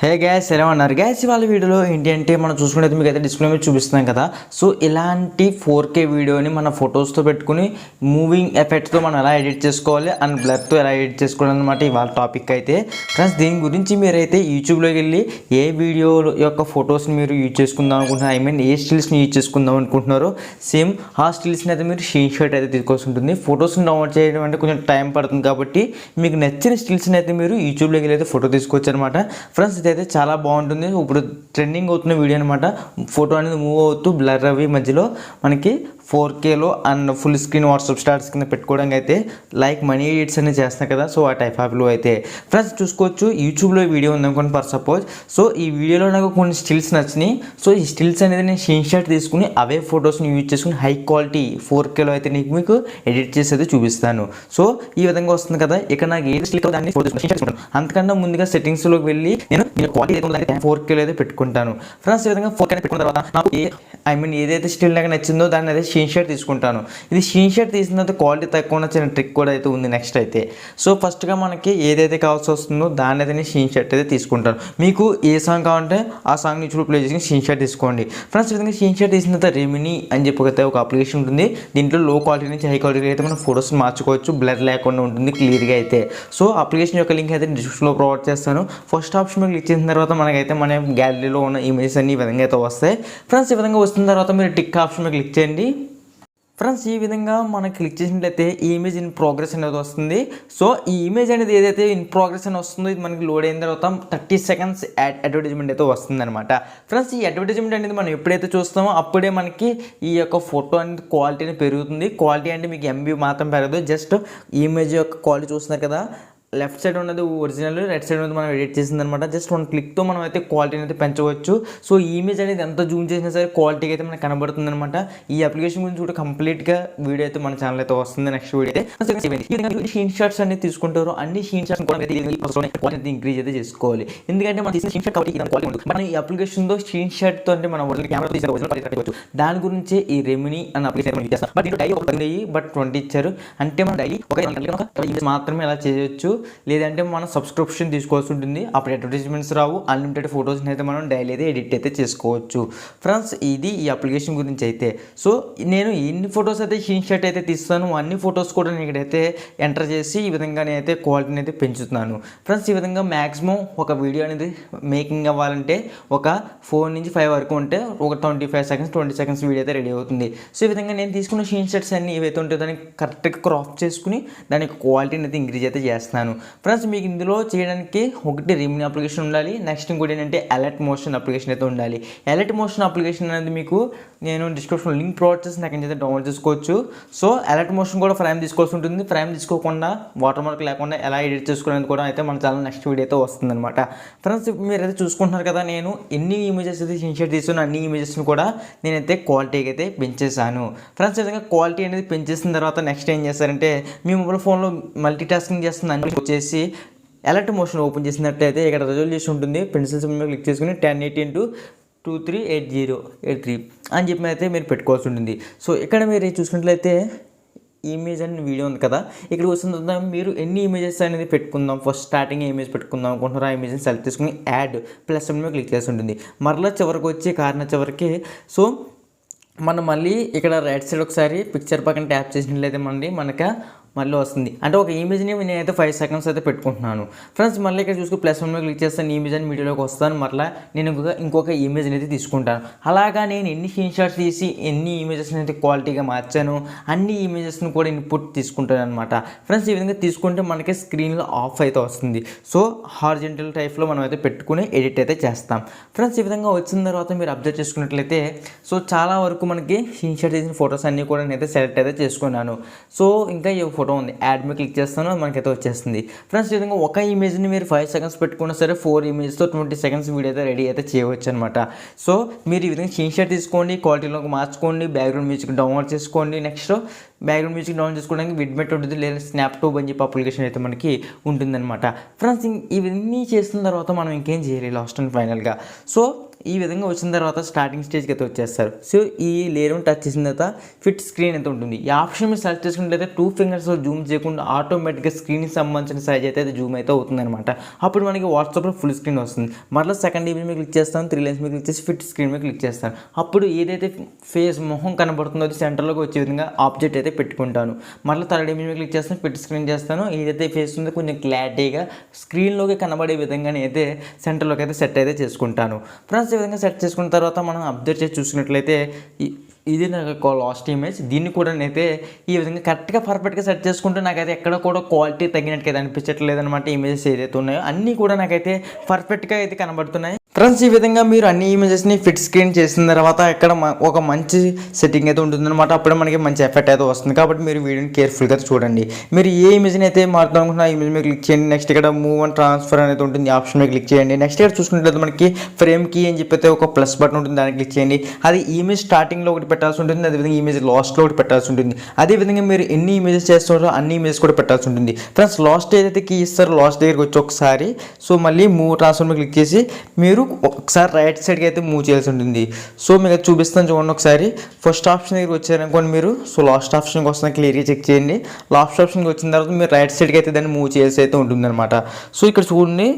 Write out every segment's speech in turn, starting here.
హే gas ఎలా ఉన్నారు gas ఇవాళ వీడియోలో ఏంటి అంటే మనం చూసుకునేది మీకు అయితే డిస్ప్లే మీద చూపిస్తున్నాం కదా. సో ఇలాంటి 4K వీడియోని మన ఫొటోస్తో పెట్టుకుని మూవింగ్ ఎఫెక్ట్తో మనం ఎలా ఎడిట్ చేసుకోవాలి అండ్ బ్లర్తో ఎలా ఎడిట్ చేసుకోవాలి అనమాట ఇవాళ టాపిక్ అయితే. ఫ్రెండ్స్ దీని గురించి మీరైతే యూట్యూబ్లోకి వెళ్ళి ఏ వీడియో యొక్క ఫొటోస్ని మీరు యూజ్ చేసుకుందాం అనుకుంటున్నారు, ఐ మీన్ ఏ స్టిల్స్ని యూజ్ చేసుకుందాం అనుకుంటున్నారో సేమ్ ఆ స్టిల్స్ని అయితే మీరు స్క్రీన్ షాట్ అయితే తీసుకోవాల్సి ఉంటుంది. ఫొటోస్ని డౌన్లోడ్ చేయడం అంటే కొంచెం టైం పడుతుంది కాబట్టి మీకు నచ్చిన స్టిల్స్ని అయితే మీరు యూట్యూబ్లోకి వెళ్ళి అయితే ఫోటో తీసుకోవచ్చు అనమాట. ఫ్రెండ్స్ అయితే చాలా బాగుంటుంది. ఇప్పుడు ట్రెండింగ్ అవుతున్న వీడియో అనమాట. ఫోటో అనేది మూవ్ అవుతూ బ్లర్ అవి మధ్యలో మనకి 4Kలో and full screen WhatsApp starts కింద పెట్టుకోవడానికి అయితే లైక్ మనీ ఎడిట్స్ అనేది చేస్తున్నాయి కదా. సో ఆ టైప్ ఆఫ్లో అయితే ఫ్రెండ్స్ చూసుకోవచ్చు. యూట్యూబ్లో వీడియో ఉందనుకోండి ఫర్ సపోజ్. సో ఈ వీడియోలో నాకు కొన్ని స్టిల్స్ నచ్చినాయి. సో ఈ స్టిల్స్ అనేది నేను స్క్రీన్ షాట్ తీసుకుని అవే ఫొటోస్ని యూజ్ చేసుకుని హై క్వాలిటీ 4Kలో అయితే మీకు ఎడిట్ చేసి అయితే చూపిస్తాను. సో ఈ విధంగా వస్తుంది కదా. ఇక్కడ నాకు ఏది స్టిల్ దాన్ని ఫోటో తీసుకుంటాను. అంతకన్నా ముందుగా సెట్టింగ్స్లోకి వెళ్ళి నేను క్వాలిటీ అయితే 4Kలో అయితే పెట్టుకుంటాను. ఫ్రెండ్స్ ఈ విధంగా 4K పెట్టుకున్న తర్వాత నాకు ఏదైతే స్టిల్ నాకు నచ్చిందో దాన్ని అయితే స్క్రీన్ షాట్ తీసుకుంటాను. ఇది స్క్రీన్ షాట్ తీసిన తర్వాత క్వాలిటీ తక్కువ ఉన్న చిన్న ట్రిక్ కూడా అయితే ఉంది నెక్స్ట్ అయితే. సో ఫస్ట్గా మనకి ఏదైతే కావాల్సి వస్తుందో దాన్ని అయితే నేను స్క్రీన్ షాట్ అయితే తీసుకుంటాను. మీకు ఏ సాంగ్ కావాలంటే ఆ సాంగ్ నుంచి ప్లే చేసి స్క్రీన్ షాట్ తీసుకోండి. ఫ్రెండ్స్ ఈ విధంగా స్క్రీన్ షాట్ తీసిన తర్వాత రెమినీ అని చెప్పి ఒక అప్లికేషన్ ఉంటుంది. దీంట్లో లో క్వాలిటీ నుంచి హై క్వాలిటీ అయితే మనం ఫొటోస్ మార్చుకోవచ్చు. బ్లర్ లేకుండా ఉంటుంది క్లియర్గా అయితే. సో అప్లికేషన్ యొక్క లింక్ అయితే డిస్క్రిప్షన్లో ప్రొవైడ్ చేస్తాను. ఫస్ట్ ఆప్షన్ మీద క్లిక్ చేసిన తర్వాత మనకైతే మన గ్యాలరీలో ఉన్న ఇమేజెస్ అన్ని ఈ విధంగా అయితే వస్తాయి. ఫ్రెండ్స్ ఈ విధంగా వస్తున్న తర్వాత మీరు టిక్ ఆప్షన్ మీద క్లిక్ చేయండి. ఫ్రెండ్స్ ఈ విధంగా మనం క్లిక్ చేసినట్లయితే ఈ ఇమేజ్ ఇన్ ప్రోగ్రెస్ అనేది వస్తుంది. సో ఈ ఇమేజ్ అనేది ఏదైతే ఇన్ ప్రోగ్రెస్ అని వస్తుందో ఇది మనకి లోడ్ అయిన తర్వాత 30 సెకండ్స్ అడ్వర్టైజ్మెంట్ అయితే వస్తుంది అనమాట. ఫ్రెండ్స్ ఈ అడ్వర్టైజ్మెంట్ అనేది మనం ఎప్పుడైతే చూస్తామో అప్పుడే మనకి ఈ యొక్క ఫోటో అనేది క్వాలిటీ అనేది పెరుగుతుంది. క్వాలిటీ అంటే మీకు ఎంబీ మాత్రం పెరగదు. జస్ట్ ఇమేజ్ యొక్క క్వాలిటీ చూస్తున్నారు కదా. లెఫ్ట్ సైడ్ ఉన్నది ఒరిజినల్, రైట్ సైడ్ ఉన్నది మనం ఎడిట్ చేసింది అనమాట. జస్ట్ వన్ క్లిక్తో మనం అయితే క్వాలిటీని అయితే పెంచవచ్చు. సో ఈ ఇమేజ్ అనేది ఎంత జూమ్ చేసినా సరే క్వాలిటీకి అయితే మనకు కనబడుతుంది అనమాట. ఈ అప్లికేషన్ గురించి కూడా కంప్లీట్గా వీడియో అయితే మన ఛానల్ అయితే వస్తుంది నెక్స్ట్ వీడియో అయితే. స్క్రీన్ షాట్స్ అన్ని తీసుకుంటారు. అన్ని స్క్రీన్ షాట్స్ కూడా ఇంక్రీజ్ అయితే చేసుకోవాలి. ఎందుకంటే మనం తీసిన స్క్రీన్ షాట్ కాబట్టి మనం ఈ అప్లికేషన్తో స్క్రీన్ షాట్తో అంటే మనం కెమెరా తీసుకోవచ్చు. దాని గురించి ఈ రెమినీ అన్న అప్లికేషన్ యూజ్ చేస్తాం. బట్ డైలీ ఒక 20 ఇచ్చారు అంటే మనం డైలీ ఒక మాత్రమే ఎలా చేయొచ్చు. లేదంటే మనం సబ్స్క్రిప్షన్ తీసుకోవాల్సి ఉంటుంది. అప్పుడు అడ్వర్టైజ్మెంట్స్ రావు. అన్లిమిటెడ్ ఫొటోస్ని అయితే మనం డైలీ అయితే ఎడిట్ అయితే చేసుకోవచ్చు. ఫ్రెండ్స్ ఇది ఈ అప్లికేషన్ గురించి అయితే. సో నేను ఎన్ని ఫొటోస్ అయితే స్క్రీన్ షాట్ అయితే తీస్తాను అన్ని ఫొటోస్ కూడా నేను ఇక్కడైతే ఎంటర్ చేసి ఈ విధంగా నేనైతే క్వాలిటీని అయితే పెంచుతున్నాను. ఫ్రెండ్స్ ఈ విధంగా మ్యాక్సిమం ఒక వీడియో అనేది మేకింగ్ అవ్వాలంటే ఒక 4 నుంచి 5 వరకు ఉంటే ఒక 25 సెకండ్స్ 20 సెకండ్స్ వీడియో అయితే రెడీ అవుతుంది. సో ఈ విధంగా నేను తీసుకున్న స్క్రీన్ షాట్స్ అన్ని ఏవైతే ఉంటే దానికి కరెక్ట్గా క్రాప్ చేసుకుని దానికి క్వాలిటీని అయితే ఇంక్రీజ్ అయితే చేస్తాను. ఫ్రెండ్స్ మీకు ఇందులో చేయడానికి ఒకటి రెమినీ అప్లికేషన్ ఉండాలి. నెక్స్ట్ ఇంకోటి ఏంటంటే అలర్ట్ మోషన్ అప్లికేషన్ అయితే ఉండాలి. అలర్ట్ మోషన్ అప్లికేషన్ అనేది మీకు నేను డిస్క్రిప్షన్లో లింక్ ప్రొవైడ్ చేసి నాకు అయితే డౌన్లోడ్ చేసుకోవచ్చు. సో అలర్ట్ మోషన్ కూడా ఫ్రేమ్ తీసుకోవాల్సి ఉంటుంది. ఫ్రేమ్ తీసుకోకుండా వాటర్ మార్క్ లేకుండా ఎలా ఎడిట్ చేసుకోవడానికి కూడా అయితే మన ఛానల్ నెక్స్ట్ వీడియో అయితే వస్తుంది అనమాట. ఫ్రెండ్స్ మీరైతే చూసుకుంటున్నారు కదా. నేను ఎన్ని ఇమేజెస్ అయితే స్క్రీన్ షాట్ తీసుకున్న అన్ని ఇమేజెస్ని కూడా నేనైతే క్వాలిటీకి అయితే పెంచేసాను. ఫ్రెండ్స్ ఈ విధంగా క్వాలిటీ అనేది పెంచేసిన తర్వాత నెక్స్ట్ ఏం చేస్తారంటే మీ మొబైల్ ఫోన్లో మల్టీ టాస్కింగ్ చేస్తుంది అన్ని వచ్చేసి అలర్ట్ మోషన్ ఓపెన్ చేసినట్లయితే ఇక్కడ రిజల్యూషన్ ఉంటుంది. పెన్సిల్స్ మీద క్లిక్ చేసుకుని 1080x238083 అని చెప్పి అయితే మీరు పెట్టుకోవాల్సి ఉంటుంది. సో ఇక్కడ మీరు చూసుకున్నట్లయితే ఇమేజ్ అని వీడియో ఉంది కదా. ఇక్కడికి వచ్చిన తర్వాత మీరు ఎన్ని ఇమేజెస్ అనేది పెట్టుకుందాం, ఫస్ట్ స్టార్టింగ్ ఇమేజ్ పెట్టుకుందాం అనుకుంటున్నారు ఆ ఇమేజ్ని సెలెక్ట్ చేసుకుని యాడ్ ప్లస్ మీద క్లిక్ చేసి ఉంటుంది. మరలా చివరికి వచ్చి కారణం చివరికి సో మనం మళ్ళీ ఇక్కడ రైట్ సైడ్ ఒకసారి పిక్చర్ పక్కన ట్యాప్ చేసినట్లయితే మళ్ళీ వస్తుంది. అంటే ఒక ఇమేజ్ని నేనైతే 5 సెకండ్స్ అయితే పెట్టుకుంటున్నాను. ఫ్రెండ్స్ మళ్ళీ ఇక్కడ చూసుకుని ప్లస్ మీద క్లిక్ చేస్తాను. ఇమేజ్ అని వీడియోలోకి వస్తాను. మళ్ళీ నేను ఇంకొక ఇమేజ్ని అయితే తీసుకుంటాను. అలాగా నేను ఎన్ని స్క్రీన్ షాట్స్ తీసి ఎన్ని ఇమేజెస్ని అయితే క్వాలిటీగా మార్చాను అన్ని ఇమేజెస్ని కూడా ఇన్పుట్ తీసుకుంటాను అనమాట. ఫ్రెండ్స్ ఈ విధంగా తీసుకుంటే మనకి స్క్రీన్లో ఆఫ్ అయితే వస్తుంది. సో హారిజంటల్ టైప్లో మనం అయితే పెట్టుకుని ఎడిట్ అయితే చేస్తాం. ఫ్రెండ్స్ ఈ విధంగా వచ్చిన తర్వాత మీరు అబ్జర్వ్ చేసుకున్నట్లయితే సో చాలా వరకు మనకి స్క్రీన్ షాట్ తీసిన ఫొటోస్ అన్నీ కూడా నేనైతే సెలెక్ట్ అయితే చేసుకున్నాను. సో ఇంకా ఈ ఫోటో ఉంది యాడ్ మీద క్లిక్ చేస్తాను మనకైతే వచ్చేస్తుంది. ఫ్రెండ్స్ ఈ విధంగా ఒక ఇమేజ్ని మీరు 5 సెకండ్స్ పెట్టుకున్నా సరే 4 ఇమేజ్తో 20 సెకండ్స్ వీడియో అయితే రెడీ అయితే చేయవచ్చు అనమాట. సో మీరు ఈ విధంగా స్క్రీన్ షాట్ తీసుకోండి, క్వాలిటీలోకి మార్చుకోండి, బ్యాక్గ్రౌండ్ మ్యూజిక్ డౌన్లోడ్ చేసుకోండి. నెక్స్ట్ బ్యాక్గ్రౌండ్ మ్యూజిక్ డౌన్లోడ్ చేసుకోవడానికి విడ్మెట్ ఉంటుంది, లేదా స్నాప్ ట్యూబ్ అని చెప్పి అప్లికేషన్ అయితే మనకి ఉంటుందన్నమాట. ఫ్రెండ్స్ ఇవన్నీ చేసిన తర్వాత మనం ఇంకేం చేయాలి లాస్ట్ అండ్ ఫైనల్గా. సో ఈ విధంగా వచ్చిన తర్వాత స్టార్టింగ్ స్టేజ్కి అయితే వచ్చేస్తారు. సో ఈ లేయర్ని టచ్ చేసిన తర్వాత ఫిట్ స్క్రీన్ అయితే ఉంటుంది. ఈ ఆప్షన్ మీరు సెలెక్ట్ చేసుకున్నట్లయితే 2 ఫింగర్స్లో జూమ్ చేయకుండా ఆటోమేటిక్గా స్క్రీన్కి సంబంధించిన సైజ్ అయితే జూమ్ అయితే అవుతుంది అనమాట. అప్పుడు మనకి వాట్సాప్లో ఫుల్ స్క్రీన్ వస్తుంది. మరలా సెకండ్ ఇమేజ్ మీద క్లిక్ చేస్తాను, 3 లైన్స్ మీద క్లిక్ చేసి ఫిట్ స్క్రీన్ మీద క్లిక్ చేస్తాను. అప్పుడు ఏదైతే ఫేస్ మొహం కనబడుతుందో అది సెంటర్లోకి వచ్చే విధంగా ఆబ్జెక్ట్ అయితే పెట్టుకుంటాను. మరలా థర్డ్ ఇమేజ్ మీద క్లిక్ చేస్తాను, ఫిట్ స్క్రీన్ చేస్తాను. ఏదైతే ఫేస్ ఉందో కొంచెం క్లారిటీగా స్క్రీన్లోకి కనబడే విధంగానే అయితే సెంటర్లోకి అయితే సెట్ అయితే చేసుకుంటాను. ఫ్రెండ్స్ ఈ విధంగా సెట్ చేసుకున్న తర్వాత మనం అబ్జర్వ్ చేసి చూసుకున్నట్లయితే ఇది నాకు లాస్ట్ ఇమేజ్. దీన్ని కూడా నేనైతే ఈ విధంగా కరెక్ట్గా పర్ఫెక్ట్గా సెట్ చేసుకుంటే నాకైతే ఎక్కడ కూడా క్వాలిటీ తగ్గినట్టుగా అనిపించట్లేదు అనమాట. ఇమేజెస్ ఏదైతే ఉన్నాయో అన్నీ కూడా నాకైతే పర్ఫెక్ట్గా అయితే కనబడుతున్నాయి. ఫ్రెండ్స్ ఈ విధంగా మీరు అన్ని ఇమేజెస్ని ఫిట్ స్క్రీన్ చేసిన తర్వాత ఇక్కడ ఒక మంచి సెట్టింగ్ అయితే ఉంటుందన్నమాట. అప్పుడే మనకి మంచి ఎఫెక్ట్ అయితే వస్తుంది. కాబట్టి మీరు వీడియోని కేర్ఫుల్గా చూడండి. మీరు ఏ ఇమేజ్ని అయితే మారుతాం అనుకుంటున్నా ఆ ఇమేజ్ మీద క్లిక్ చేయండి. నెక్స్ట్ ఇక్కడ మూవ్ అండ్ ట్రాన్స్ఫర్ అనేది ఉంటుంది, ఆప్షన్ మీద క్లిక్ చేయండి. నెక్స్ట్ ఇక్కడ చూసుకున్నట్లయితే మనకి ఫ్రేమ్ కీ అని చెప్పి ఒక ప్లస్ బటన్ ఉంటుంది, దాన్ని క్లిక్ చేయండి. అది ఇమేజ్ స్టార్టింగ్లో ఒకటి పెట్టాల్సి ఉంటుంది, అదేవిధంగా ఇమేజ్ లాస్ట్లో ఒకటి పెట్టాల్సి ఉంటుంది. అదేవిధంగా మీరు ఎన్ని ఇమేజెస్ చేస్తున్నారో అన్ని ఇమేజెస్ కూడా పెట్టాల్సి ఉంటుంది. ఫ్రెండ్స్ లాస్ట్ ఏదైతే కీ ఇస్తారో లాస్ట్ దగ్గరికి వచ్చి ఒకసారి సో మళ్ళీ మూవ్ ట్రాన్స్ఫర్ మీద క్లిక్ చేసి మీరు ఒకసారి రైట్ సైడ్కి అయితే మూవ్ చేయాల్సి ఉంటుంది. సో మీకు చూపిస్తాను చూడండి. ఒకసారి ఫస్ట్ ఆప్షన్ దగ్గరికి వచ్చారనుకోండి మీరు, సో లాస్ట్ ఆప్షన్కి వస్తున్నా క్లియర్గా చెక్ చేయండి. లాస్ట్ ఆప్షన్కి వచ్చిన తర్వాత మీరు రైట్ సైడ్కి అయితే దాన్ని మూవ్ చేసి అయితే ఉంటుందన్నమాట. సో ఇక్కడ చూడండి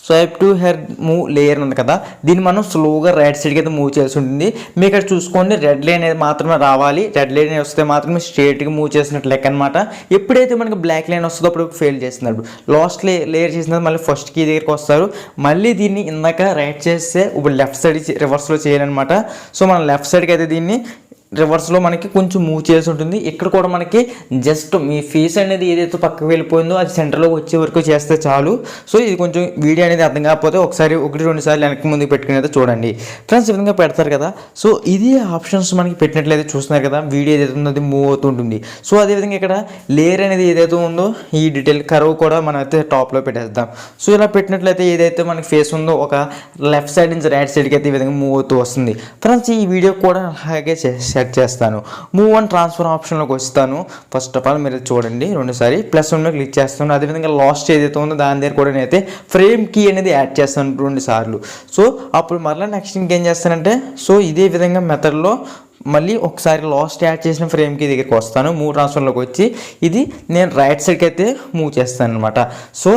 swipe to hair move layer ఉంది కదా, దీన్ని మనం స్లోగా రైట్ సైడ్కి అయితే మూవ్ చేయాల్సి ఉంటుంది. మీకు ఇక్కడ చూసుకోండి రెడ్ లైన్ అనేది మాత్రమే రావాలి. రెడ్ లైన్ వస్తే మాత్రమే స్ట్రేట్గా మూవ్ చేసినట్టు లెక్క అనమాట. ఎప్పుడైతే మనకి బ్లాక్ లైన్ వస్తుందో అప్పుడు ఫెయిల్ చేస్తున్నారు. లాస్ట్ లేయర్ చేసిన మళ్ళీ ఫస్ట్ కీ దగ్గరికి వస్తారు. మళ్ళీ దీన్ని ఇందాక రైట్ చేస్తే ఇప్పుడు లెఫ్ట్ సైడ్ రివర్స్లో చేయాలన్నమాట. సో మనం లెఫ్ట్ సైడ్కి అయితే దీన్ని రివర్స్లో మనకి కొంచెం మూవ్ చేయాల్సి ఉంటుంది. ఇక్కడ కూడా మనకి జస్ట్ మీ ఫేస్ అనేది ఏదైతే పక్కకు వెళ్ళిపోయిందో అది సెంటర్లోకి వచ్చే వరకు చేస్తే చాలు. సో ఇది కొంచెం వీడియో అనేది అర్థం కాకపోతే ఒకసారి 1-2 సార్లు వెనక్కి ముందుకు పెట్టుకుని అయితే చూడండి. ఫ్రెండ్స్ ఈ విధంగా పెడతారు కదా. సో ఇది ఆప్షన్స్ మనకి పెట్టినట్లయితే చూస్తున్నారు కదా, వీడియో ఏదైతే ఉందో అది మూవ్ అవుతుంటుంది. సో అదేవిధంగా ఇక్కడ లేయర్ అనేది ఏదైతే ఉందో ఈ డీటెయిల్ కర్వ్ కూడా మనం అయితే టాప్లో పెట్టేద్దాం. సో ఇలా పెట్టినట్లయితే ఏదైతే మనకి ఫేస్ ఉందో ఒక లెఫ్ట్ సైడ్ నుంచి రైట్ సైడ్కి అయితే ఈ విధంగా మూవ్ అవుతూ వస్తుంది. ఫ్రెండ్స్ ఈ వీడియో కూడా అలాగే సెట్ చేస్తాను. మూవ్ అండ్ ట్రాన్స్ఫర్ ఆప్షన్లోకి వస్తాను. ఫస్ట్ ఆఫ్ ఆల్ మీరు చూడండి, రెండుసారి ప్లస్ మీద క్లిక్ చేస్తాను. అదేవిధంగా లాస్ట్ ఏదైతే ఉందో దాని దగ్గర కూడా నేనైతే ఫ్రేమ్ కీ అనేది యాడ్ చేస్తాను 2 సార్లు. సో అప్పుడు మరలా నెక్స్ట్ ఇంకేం చేస్తానంటే సో ఇదే విధంగా మెథడ్లో మళ్ళీ ఒకసారి లాస్ట్ యాడ్ చేసిన ఫ్రేమ్ కీ దగ్గరికి వస్తాను. మూవ్ ట్రాన్స్ఫర్లోకి వచ్చి ఇది నేను రైట్ సైడ్కి అయితే మూవ్ చేస్తాను అనమాట. సో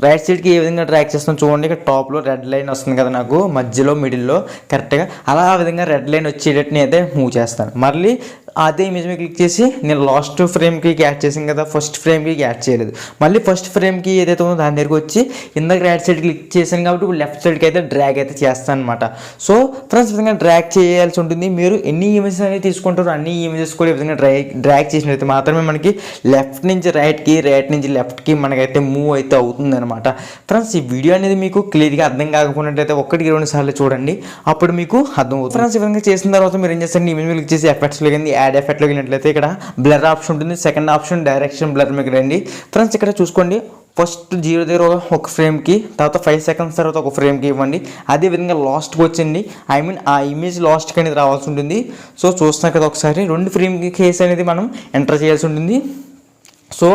రైట్ సైడ్కి ఏ విధంగా ట్రాక్ చేస్తాను చూడండి. ఇక్కడ టాప్లో రెడ్ లైన్ వస్తుంది కదా, నాకు మధ్యలో మిడిల్లో కరెక్ట్గా అలా ఆ విధంగా రెడ్ లైన్ వచ్చేటట్టు అయితే మూవ్ చేస్తాను. మళ్ళీ అదే ఇమేజ్ మీద క్లిక్ చేసి నేను లాస్ట్ ఫ్రేమ్కి యాడ్ చేసాను కదా, ఫస్ట్ ఫ్రేమ్కి యాడ్ చేయలేదు. మళ్ళీ ఫస్ట్ ఫ్రేమ్కి ఏదైతే ఉందో దాని దగ్గరికి వచ్చి ఇందాక రైట్ సైడ్ క్లిక్ చేశాను కాబట్టి ఇప్పుడు లెఫ్ట్ సైడ్కి అయితే డ్రాగ్ అయితే చేస్తాను అనమాట. సో ఫ్రెండ్స్ విధంగా డ్రాగ్ చేయాల్సి ఉంటుంది. మీరు ఎన్ని ఇమేజెస్ అనేది తీసుకుంటారో అన్ని ఇమేజెస్ కూడా ఈ విధంగా డ్రాగ్ చేసినట్లయితే మాత్రమే మనకి లెఫ్ట్ నుంచి రైట్కి రైట్ నుంచి లెఫ్ట్కి మనకైతే మూవ్ అయితే అవుతుంది అనమాట. ఫ్రెండ్స్ ఈ వీడియో అనేది మీకు క్లియర్గా అర్థం కాకపోయినట్లయితే 1-2 సార్లు చూడండి, అప్పుడు మీకు అర్థం అవుతుంది. ఫ్రెండ్స్ ఈ విధంగా చేసిన తర్వాత మీరు ఏం చేస్తారు, ఇమేజ్ క్లిక్ చేసి ఎఫెక్ట్స్లో కింద యాడ్ ఎఫెక్ట్లో వెళ్ళినట్లయితే ఇక్కడ బ్లర్ ఆప్షన్ ఉంటుంది. సెకండ్ ఆప్షన్ డైరెక్షన్ బ్లర్ మీకు రండి. ఫ్రెండ్స్ ఇక్కడ చూసుకోండి, ఫస్ట్ 0 దగ్గర ఒక ఫ్రేమ్కి, తర్వాత 5 సెకండ్స్ తర్వాత ఒక ఫ్రేమ్కి ఇవ్వండి. అదేవిధంగా లాస్ట్కి వచ్చింది, ఆ ఇమేజ్ లాస్ట్కి అనేది రావాల్సి ఉంటుంది. సో చూస్తున్నారు కదా, ఒకసారి 2 ఫ్రేమ్కి కేస్ అనేది మనం ఎంటర్ చేయాల్సి ఉంటుంది. సో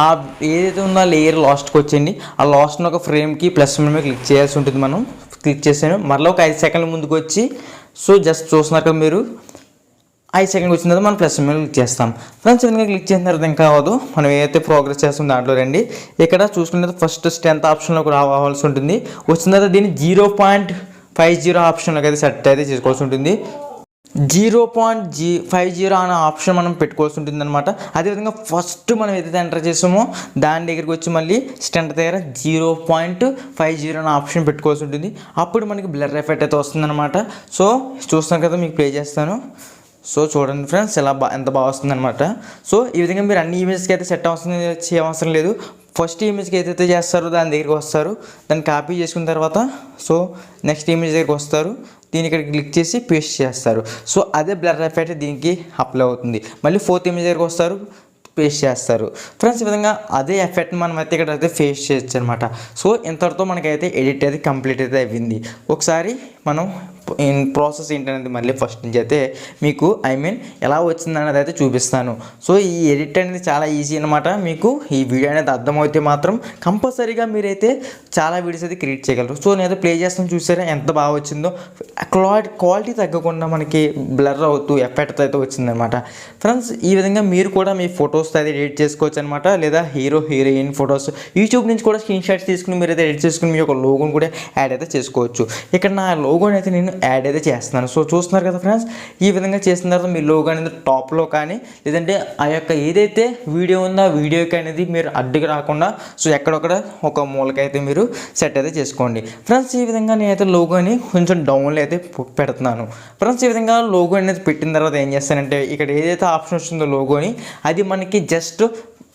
ఆ ఏదైతే ఉందో ఆ లేయర్ లాస్ట్కి వచ్చేయండి. ఆ లాస్ట్ని ఒక ఫ్రేమ్కి ప్లస్ మీద క్లిక్ చేయాల్సి ఉంటుంది. మనం క్లిక్ చేసాను, మరలా ఒక 5 సెకండ్ల ముందుకు వచ్చి సో జస్ట్ చూస్తున్నారు కదా మీరు, 5 సెకండ్కి వచ్చిన తర్వాత మనం ప్లస్ మీద క్లిక్ చేస్తాం. ఫ్రెండ్స్ విధంగా క్లిక్ చేసిన తర్వాత ఇంకా అవ్వదు, మనం ఏదైతే ప్రోగ్రెస్ చేస్తాం దాంట్లో రండి. ఇక్కడ చూసుకున్న ఫస్ట్ 10th ఆప్షన్లోకి రావాల్సి ఉంటుంది. వచ్చిన తర్వాత దీన్ని 0.50 ఆప్షన్లోకి అయితే సెట్ అయితే చేసుకోవాల్సి ఉంటుంది. 0.50 అనే ఆప్షన్ మనం పెట్టుకోవాల్సి ఉంటుంది అనమాట. అదేవిధంగా ఫస్ట్ మనం ఏదైతే ఎంటర్ చేసామో దాని దగ్గరికి వచ్చి మళ్ళీ స్టెంట్ దగ్గర 0.50 అనే ఆప్షన్ పెట్టుకోవాల్సి ఉంటుంది. అప్పుడు మనకి బ్లర్ ఎఫెక్ట్ అయితే వస్తుంది అనమాట. సో చూస్తాను కదా, మీకు ప్లే చేస్తాను. సో చూడండి ఫ్రెండ్స్ ఎలా ఎంత బాగా వస్తుంది అనమాట. సో ఈ విధంగా మీరు అన్ని ఇమేజ్కి అయితే సెట్ చేయవసరం లేదు. ఫస్ట్ ఇమేజ్కి ఏదైతే చేస్తారో దాని దగ్గరికి వస్తారు, దాన్ని కాపీ చేసుకున్న తర్వాత సో నెక్స్ట్ ఇమేజ్ దగ్గరికి వస్తారు, దీని ఇక్కడ క్లిక్ చేసి పేస్ట్ చేస్తారు. సో అదే బ్లర్ ఎఫెక్ట్ దీనికి అప్లై అవుతుంది. మళ్ళీ 4th ఇమేజ్ దగ్గరికి వస్తారు, ఫేస్ చేస్తారు ఫ్రెండ్స్. ఈ విధంగా అదే ఎఫెక్ట్ మనం అయితే ఇక్కడ అయితే ఫేస్ చేయొచ్చు అనమాట. సో ఇంతటితో మనకైతే ఎడిట్ అయితే కంప్లీట్ అయితే అయింది. ఒకసారి మనం ప్రాసెస్ ఏంటనేది మళ్ళీ ఫస్ట్ నుంచి అయితే మీకు ఎలా వచ్చింది అనేది అయితే చూపిస్తాను. సో ఈ ఎడిట్ అనేది చాలా ఈజీ అనమాట. మీకు ఈ వీడియో అనేది అర్థమైతే మాత్రం కంపల్సరీగా మీరైతే చాలా వీడియోస్ అయితే క్రియేట్ చేయగలరు. సో నేనైతే ప్లే చేస్తాను, చూసారా ఎంత బాగా వచ్చిందో. క్వాలిటీ తగ్గకుండా మనకి బ్లర్ అవుతూ ఎఫెక్ట్ అయితే వచ్చిందనమాట ఫ్రెండ్స్. ఈ విధంగా మీరు కూడా మీ ఫొటోస్తో అయితే ఎడిట్ చేసుకోవచ్చు అనమాట. లేదా హీరోయిన్ ఫొటోస్ యూట్యూబ్ నుంచి కూడా స్క్రీన్ షాట్స్ తీసుకుని మీరు అయితే ఎడిట్ చేసుకుని మీ యొక్క లోగోని కూడా యాడ్ అయితే చేసుకోవచ్చు. ఇక్కడ నా లోగోని అయితే నేను యాడ్ అయితే చేస్తున్నాను. సో చూస్తున్నారు కదా ఫ్రెండ్స్, ఈ విధంగా చేసిన తర్వాత మీ లోగో అనేది టాప్లో కానీ లేదంటే ఆ యొక్క ఏదైతే వీడియో ఉందో ఆ వీడియోకి అనేది మీరు అడ్డుకి రాకుండా సో ఎక్కడొక్కడ ఒక మూలకైతే మీరు సెట్ అయితే చేసుకోండి ఫ్రెండ్స్. ఈ విధంగా నేనైతే లోగోని కొంచెం డౌన్లో అయితే పెడుతున్నాను ఫ్రెండ్స్. ఈ విధంగా లోగో అనేది పెట్టిన తర్వాత ఏం చేస్తానంటే ఇక్కడ ఏదైతే ఆప్షన్ వస్తుందో లోగోని అది మనకి జస్ట్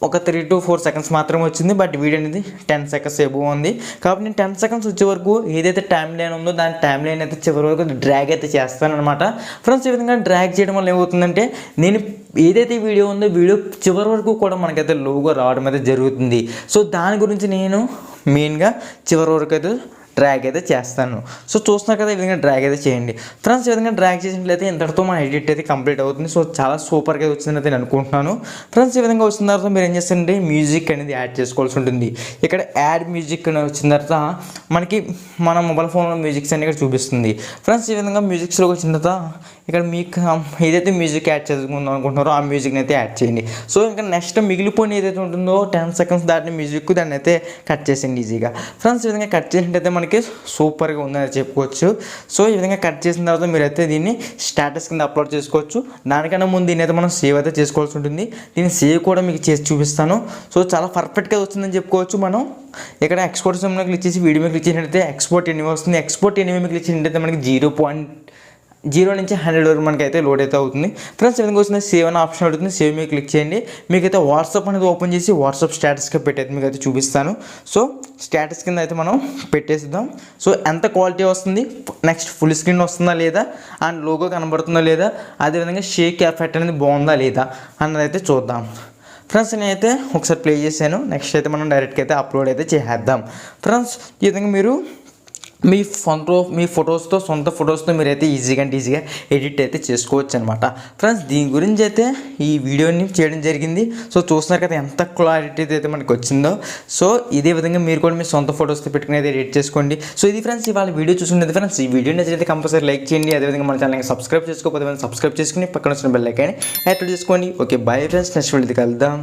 ఒక 3 to 4 seconds మాత్రమే వచ్చింది. బట్ వీడియో అనేది 10 seconds ఎబో ఉంది. కాబట్టి నేను 10 seconds వచ్చే వరకు ఏదైతే టైం లైన్ ఉందో దాని టైం లైన్ అయితే చివరి వరకు డ్రాగ్ అయితే చేస్తాను అనమాట ఫ్రెండ్స్. ఈ విధంగా డ్రాగ్ చేయడం వల్ల ఏమవుతుందంటే నేను ఏదైతే వీడియో ఉందో వీడియో చివరి వరకు కూడా మనకైతే లోగో రావడం అయితే జరుగుతుంది. సో దాని గురించి నేను మెయిన్గా చివరి వరకు అయితే డ్రాగ్ అయితే చేస్తాను. సో చూస్తున్నారు కదా, ఈ విధంగా డ్రాగ్ అయితే చేయండి ఫ్రెండ్స్. ఈ విధంగా డ్రాగ్ చేసినట్లయితే ఇంతటితో మన ఎడిట్ అయితే కంప్లీట్ అవుతుంది. సో చాలా సూపర్గా వచ్చిందని అయితే నేను అనుకుంటున్నాను ఫ్రెండ్స్. ఈ విధంగా వచ్చిన తర్వాత మీరు ఏం చేస్తారంటే మ్యూజిక్ అనేది యాడ్ చేసుకోవాల్సి ఉంటుంది. ఇక్కడ యాడ్ మ్యూజిక్ అని వచ్చిన తర్వాత మనకి మన మొబైల్ ఫోన్లో మ్యూజిక్స్ అన్ని ఇక్కడ చూపిస్తుంది ఫ్రెండ్స్. ఈ విధంగా మ్యూజిక్స్లోకి వచ్చిన తర్వాత ఇక్కడ మీకు ఏదైతే మ్యూజిక్ యాడ్ చేసుకుందాం అనుకుంటున్నారో ఆ మ్యూజిక్ని అయితే యాడ్ చేయండి. సో ఇంకా నెక్స్ట్ మిగిలిపోయిన ఏదైతే ఉంటుందో 10 seconds దాటిన మ్యూజిక్ దాన్ని అయితే కట్ చేసేయండి ఈజీగా ఫ్రెండ్స్. ఈ విధంగా కట్ చేసినట్టయితే మనకి సూపర్గా ఉందని చెప్పుకోవచ్చు. సో ఈ విధంగా కట్ చేసిన తర్వాత మీరైతే దీన్ని స్టేటస్ కింద అప్లోడ్ చేసుకోవచ్చు. దానికన్నా ముందు దీన్ని అయితే మనం సేవ్ అయితే చేసుకోవాల్సి ఉంటుంది. దీన్ని సేవ్ కూడా మీకు చేసి చూపిస్తాను. సో చాలా పర్ఫెక్ట్గా వచ్చిందని చెప్పుకోవచ్చు. మనం ఇక్కడ ఎక్స్పోర్ట్ సిమ్లో క్లిక్ చేసి వీడియో మీద క్లిక్ చేసినట్టయితే ఎక్స్పోర్ట్ ఎనివే వస్తుంది. ఎక్స్పోర్ట్ ఎనివే మీద క్లిక్ చేసినట్టయితే మనకి 0.0 నుంచి 100 వరకు మనకైతే లోడ్ అయితే అవుతుంది ఫ్రెండ్స్. ఈ విధంగా వచ్చిన సేవ్ అనే ఆప్షన్ అవుతుంది. సేవ్ మీద క్లిక్ చేయండి. మీకైతే వాట్సాప్ అనేది ఓపెన్ చేసి వాట్సాప్ స్టేటస్గా పెట్టయితే మీకు అయితే చూపిస్తాను. సో స్టేటస్ కింద అయితే మనం పెట్టేద్దాం. సో ఎంత క్వాలిటీ వస్తుంది, నెక్స్ట్ ఫుల్ స్క్రీన్ వస్తుందా లేదా, అండ్ లోగో కనబడుతుందా లేదా, అదేవిధంగా షేక్ ఎఫెక్ట్ అనేది బాగుందా లేదా అన్నది అయితే చూద్దాం ఫ్రెండ్స్. నేనైతే ఒకసారి ప్లే చేశాను. నెక్స్ట్ అయితే మనం డైరెక్ట్గా అయితే అప్లోడ్ అయితే చేద్దాం ఫ్రెండ్స్. ఈ విధంగా మీరు మీ ఫొటోస్తో సొంత ఫొటోస్తో మీరైతే ఈజీగా ఎడిట్ అయితే చేసుకోవచ్చు అనమాట ఫ్రెండ్స్. దీని గురించి అయితే ఈ వీడియోని చేయడం జరిగింది. సో చూస్తున్నారు కదా ఎంత క్లారిటీ అయితే మనకి వచ్చిందో. సో ఇదే విధంగా మీరు కూడా మీ సొంత ఫొటోస్తో పెట్టుకుని అయితే ఎడిట్ చేసుకోండి. సో ఇది ఫ్రెండ్స్ ఇవాళ వీడియో చూసుకునేది ఫ్రెండ్స్. ఈ వీడియో నచ్చితే కంపల్సరీ లైక్ చేయండి. అదేవిధంగా మన ఛానల్ని సబ్స్క్రైబ్ చేసుకోకపోతే సబ్స్క్రైబ్ చేసుకుని పక్కన వచ్చిన బెల్ ఐకాన్ని యాక్టివేట్ చేసుకోండి. ఓకే బాయ్ ఫ్రెండ్స్, నెక్స్ట్ వీడియోకి కలుద్దాం.